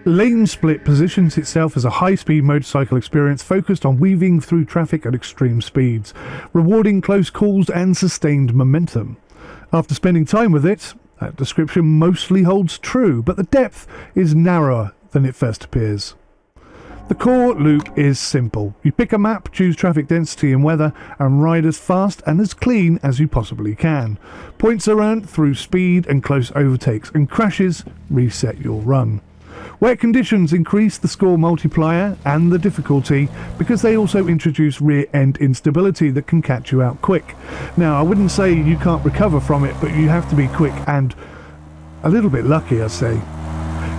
LANESPLIT positions itself as a high-speed motorcycle experience focused on weaving through traffic at extreme speeds, rewarding close calls and sustained momentum. After spending time with it, that description mostly holds true, but the depth is narrower than it first appears. The core loop is simple. You pick a map, choose traffic density and weather, and ride as fast and as clean as you possibly can. Points are earned through speed and close overtakes, and crashes reset your run. Wet conditions increase the score multiplier and the difficulty because they also introduce rear-end instability that can catch you out quick. Now, I wouldn't say you can't recover from it, but you have to be quick and a little bit lucky, I'd say.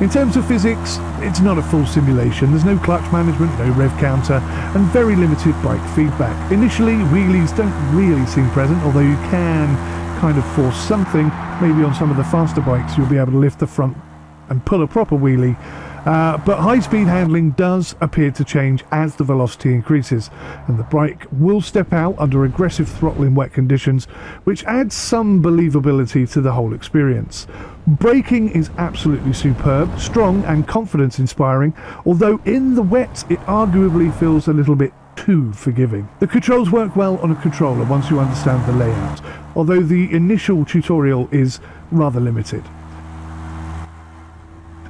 In terms of physics, it's not a full simulation. There's no clutch management, no rev counter, and very limited bike feedback. Initially, wheelies don't really seem present, although you can kind of force something. Maybe on some of the faster bikes you'll be able to lift the front and pull a proper wheelie. But high-speed handling does appear to change as the velocity increases, and the bike will step out under aggressive throttle in wet conditions, which adds some believability to the whole experience. Braking is absolutely superb, strong and confidence-inspiring, although in the wet it arguably feels a little bit too forgiving. The controls work well on a controller once you understand the layout, although the initial tutorial is rather limited.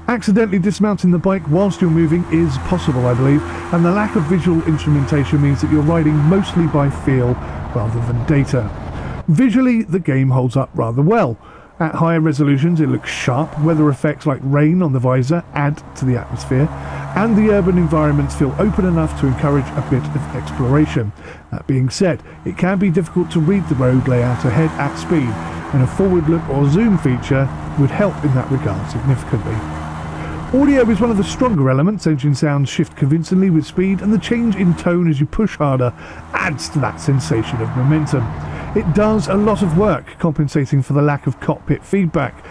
Accidentally dismounting the bike whilst you're moving is possible, I believe, and the lack of visual instrumentation means that you're riding mostly by feel rather than data. Visually, the game holds up rather well. At higher resolutions it looks sharp, weather effects like rain on the visor add to the atmosphere, and the urban environments feel open enough to encourage a bit of exploration. That being said, it can be difficult to read the road layout ahead at speed, and a forward look or zoom feature would help in that regard significantly. Audio is one of the stronger elements. Engine sounds shift convincingly with speed, and the change in tone as you push harder adds to that sensation of momentum. It does a lot of work compensating for the lack of cockpit feedback.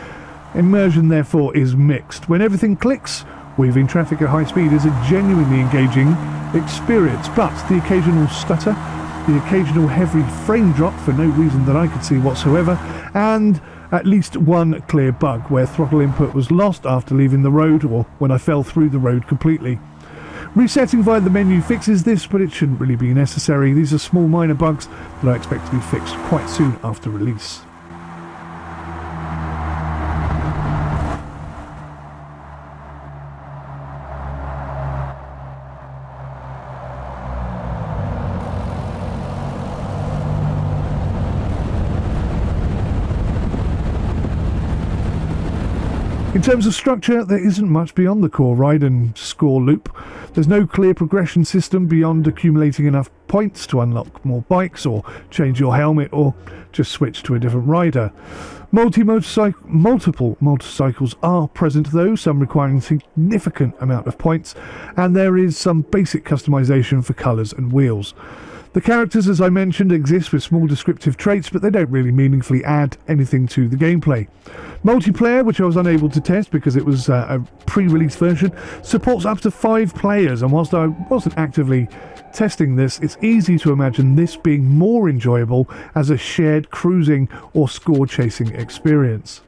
Immersion therefore is mixed. When everything clicks, weaving traffic at high speed is a genuinely engaging experience, but the occasional stutter, the occasional heavy frame drop for no reason that I could see whatsoever, and at least one clear bug where throttle input was lost after leaving the road or when I fell through the road completely. Resetting via the menu fixes this, but it shouldn't really be necessary. These are small minor bugs that I expect to be fixed quite soon after release. In terms of structure, there isn't much beyond the core ride and score loop. There's no clear progression system beyond accumulating enough points to unlock more bikes or change your helmet or just switch to a different rider. Multiple motorcycles are present though, some requiring significant amount of points, and there is some basic customization for colours and wheels. The characters, as I mentioned, exist with small descriptive traits, but they don't really meaningfully add anything to the gameplay. Multiplayer, which I was unable to test because it was a pre-release version, supports up to 5 players, and whilst I wasn't actively testing this, it's easy to imagine this being more enjoyable as a shared cruising or score-chasing experience.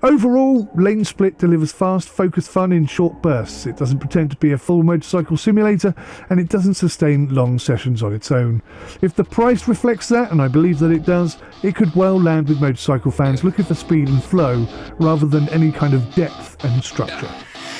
Overall, LANESPLIT delivers fast, focused fun in short bursts. It doesn't pretend to be a full motorcycle simulator, and it doesn't sustain long sessions on its own. If the price reflects that, and I believe that it does, it could well land with motorcycle fans looking for speed and flow, rather than any kind of depth and structure.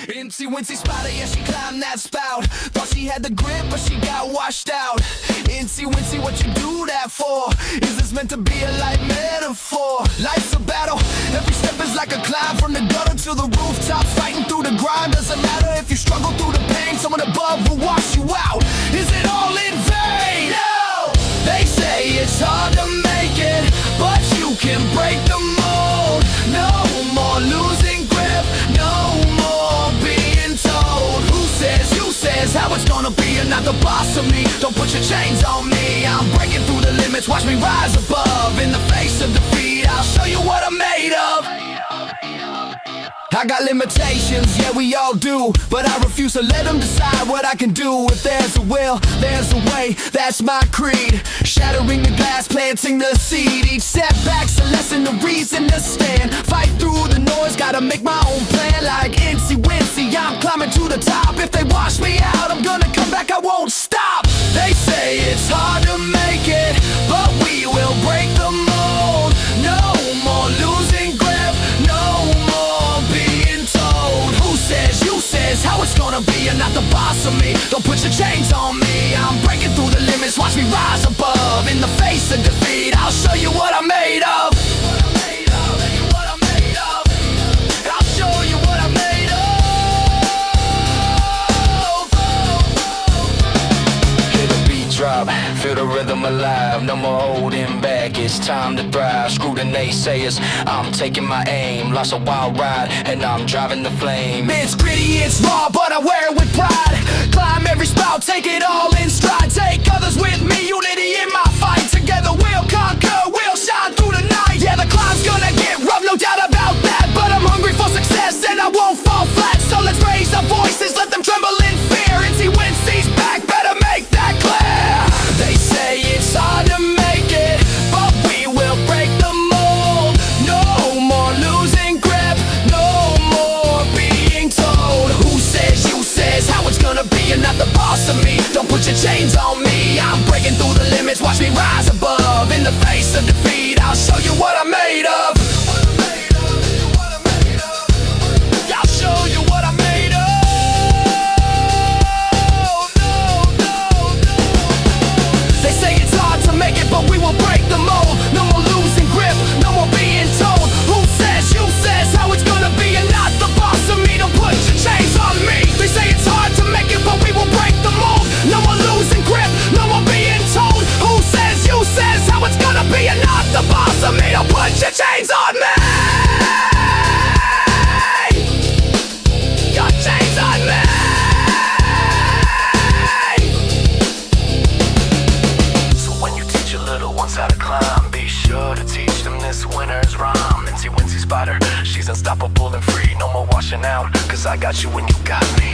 Incy Wincy Spider, yeah, she climbed that spout. Thought she had the grip, but she got washed out. Incy Wincy, what you do that for? Is this meant to be a light metaphor? Life's a battle, every step is like a climb. From the gutter to the rooftops, fighting through the grind. Doesn't matter if you struggle through the pain, someone above will wash you out. Is it all in vain? No! They say it's hard to make it, but you can break the mold. No more losing grip, no more being told. Who says, you says, how it's gonna be? You're not the boss of me, don't put your chains on me. I'm breaking through the limits, watch me rise above. In the face of defeat, I'll show you what I'm made of. I got limitations, yeah we all do, but I refuse to let them decide what I can do. If there's a will, there's a way, that's my creed. Shattering the glass, planting the seed. Each setback's a lesson, a reason to stand. Fight through the noise, gotta make my own plan. Like Incy Wincy, I'm climbing gonna be, you're not the boss of me. Don't put your chains on me. I'm breaking through the limits, watch me rise above. In the face of defeat, I'll show you what I'm made of. I'll show you what I'm made of. Hear the beat drop, feel the rhythm alive. No more holding back, it's time to thrive. Screw the naysayers, I'm taking my aim. Lost a wild ride, and I'm driving the flame. It's gritty, it's raw, but I wear it with pride. Climb every spout, take it all in stride. Take others with me, unity in my fight. Together we'll conquer, we'll shine through the night. Yeah, the climb's gonna get rough, no doubt about that. But I'm hungry for success, and I won't fall flat. So let's raise our voices, let them tremble in fear. And see when sees back, better make that clear. They say it's hard to make it, but we will break the mold. No more losing grip, no more being told. Who says, you says, how it's gonna be? You're not the boss of me. Don't put your chains on me. I'm breaking through the limits, watch me rise above. In the face of defeat, I'll show you what I'm made of. I'll show you what I'm made of. They say it's hard to make it, but we will break the mold. No more losing grip, no more being told. Who says, you says, how it's gonna be? You're not the boss of me. Don't put your chains on me. They say it's hard to make it, but we will break the mold. No more losing grip, no more being told. Who says, you says, how it's gonna be? You're not the boss of me. Don't put your chains on me. Your chains on me. So when you teach your little ones how to climb, be sure to teach them this winter's rhyme. Nancy Wincy Spider, she's unstoppable and free. No more washing out, cause I got you when you got me.